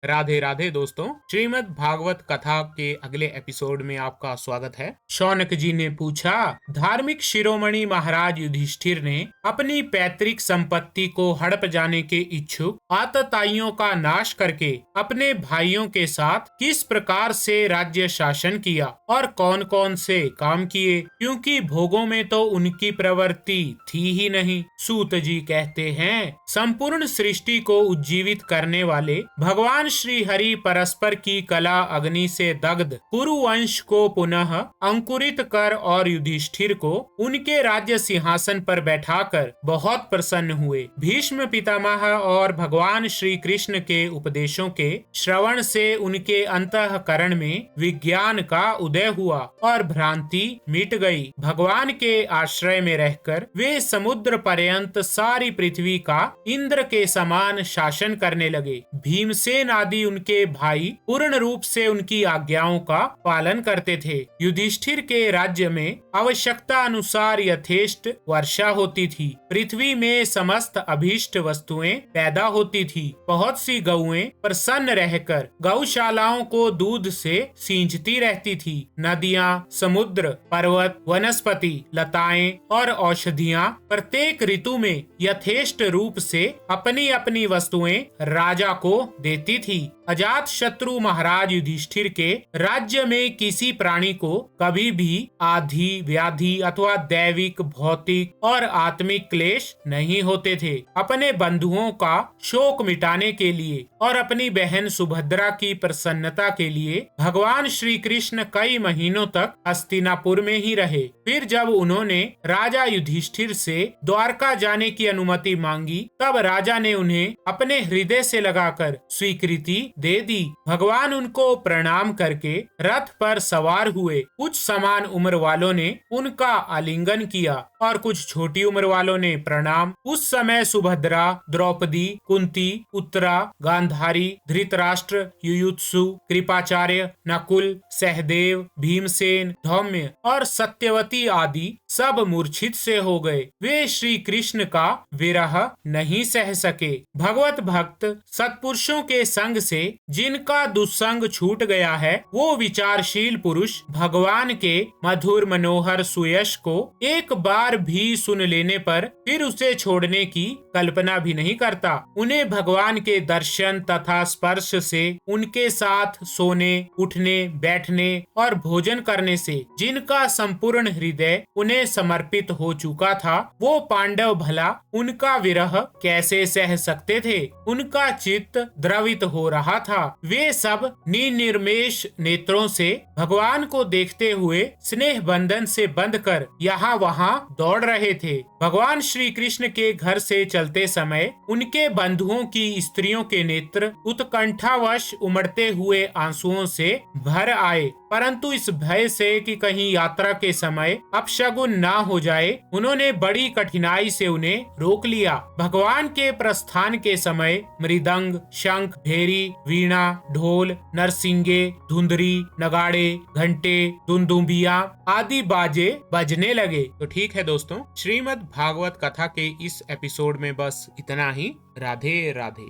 राधे राधे दोस्तों, श्रीमद् भागवत कथा के अगले एपिसोड में आपका स्वागत है। शौनक जी ने पूछा, धार्मिक शिरोमणि महाराज युधिष्ठिर ने अपनी पैतृक संपत्ति को हड़प जाने के इच्छुक आतताइयों का नाश करके अपने भाइयों के साथ किस प्रकार से राज्य शासन किया और कौन कौन से काम किए, क्योंकि भोगों में तो उनकी प्रवृत्ति थी ही नहीं। सूत जी कहते हैं, संपूर्ण सृष्टि को उज्जीवित करने वाले भगवान श्री हरि परस्पर की कला अग्नि से दग्ध कुरुवंश को पुनः अंकुरित कर और युधिष्ठिर को उनके राज्य सिंहासन पर बैठाकर बहुत प्रसन्न हुए। भीष्म पितामह और भगवान श्री कृष्ण के उपदेशों के श्रवण से उनके अंतःकरण में विज्ञान का उदय हुआ और भ्रांति मिट गई। भगवान के आश्रय में रहकर वे समुद्र पर्यंत सारी पृथ्वी का इंद्र के समान शासन करने लगे। भीमसेन आदि उनके भाई पूर्ण रूप से उनकी आज्ञाओं का पालन करते थे। युधिष्ठिर के राज्य में आवश्यकता अनुसार यथेष्ट वर्षा होती थी। पृथ्वी में समस्त अभीष्ट वस्तुएं पैदा होती थी। बहुत सी गौएं प्रसन्न रहकर गौशालाओं को दूध से सींचती रहती थी। नदियां, समुद्र, पर्वत, वनस्पति, लताएं और औषधियां प्रत्येक ऋतु में यथेष्ट रूप से अपनी अपनी वस्तुएं राजा को देती थी। अजात शत्रु महाराज युधिष्ठिर के राज्य में किसी प्राणी को कभी भी आधि, व्याधि अथवा दैविक, भौतिक और आत्मिक क्लेश नहीं होते थे। अपने बंधुओं का शोक मिटाने के लिए और अपनी बहन सुभद्रा की प्रसन्नता के लिए भगवान श्री कृष्ण कई महीनों तक हस्तिनापुर में ही रहे। फिर जब उन्होंने राजा युधिष्ठिर से द्वारका जाने की अनुमति मांगी, तब राजा ने उन्हें अपने हृदय से लगाकर स्वीकृति दे दी। भगवान उनको प्रणाम करके रथ पर सवार हुए। कुछ समान उम्र वालों ने उनका आलिंगन किया और कुछ छोटी उम्र वालों ने प्रणाम। उस समय सुभद्रा, द्रौपदी, कुंती, उत्तरा, गांधारी, धृतराष्ट्र, युयुत्सु, कृपाचार्य, नकुल, सहदेव, भीमसेन, धौम्य और सत्यवती आदि सब मूर्छित से हो गए। वे श्री कृष्ण का विरह नहीं सह सके। भगवत भक्त सत्पुरुषों के संग से जिनका दुस्संग छूट गया है, वो विचारशील पुरुष भगवान के मधुर मनोहर सुयश को एक बार भी सुन लेने पर फिर उसे छोड़ने की कल्पना भी नहीं करता। उन्हें भगवान के दर्शन तथा स्पर्श से, उनके साथ सोने, उठने, बैठने और भोजन करने से जिनका संपूर्ण हृदय उन्हें समर्पित हो चुका था, वो पांडव भला उनका विरह कैसे सह सकते थे। उनका चित्त द्रवित हो रहा था। वे सब निर्निमेष नेत्रों से भगवान को देखते हुए स्नेह बंधन से बंधकर यहाँ वहाँ दौड़ रहे थे। भगवान श्री कृष्ण के घर से चलते समय उनके बंधुओं की स्त्रियों के नेत्र उत्कंठावश उमड़ते हुए आंसुओं से भर आए, परंतु इस भय से कि कहीं यात्रा के समय अपशगुन ना हो जाए, उन्होंने बड़ी कठिनाई से उन्हें रोक लिया। भगवान के प्रस्थान के समय मृदंग, शंख, भेरी, वीणा, ढोल, नरसिंगे, धुंधरी, नगाड़े, घंटे, दुंदुभिया आदि बाजे बजने लगे। तो ठीक है दोस्तों, श्रीमद् भागवत कथा के इस एपिसोड में बस इतना ही। राधे राधे।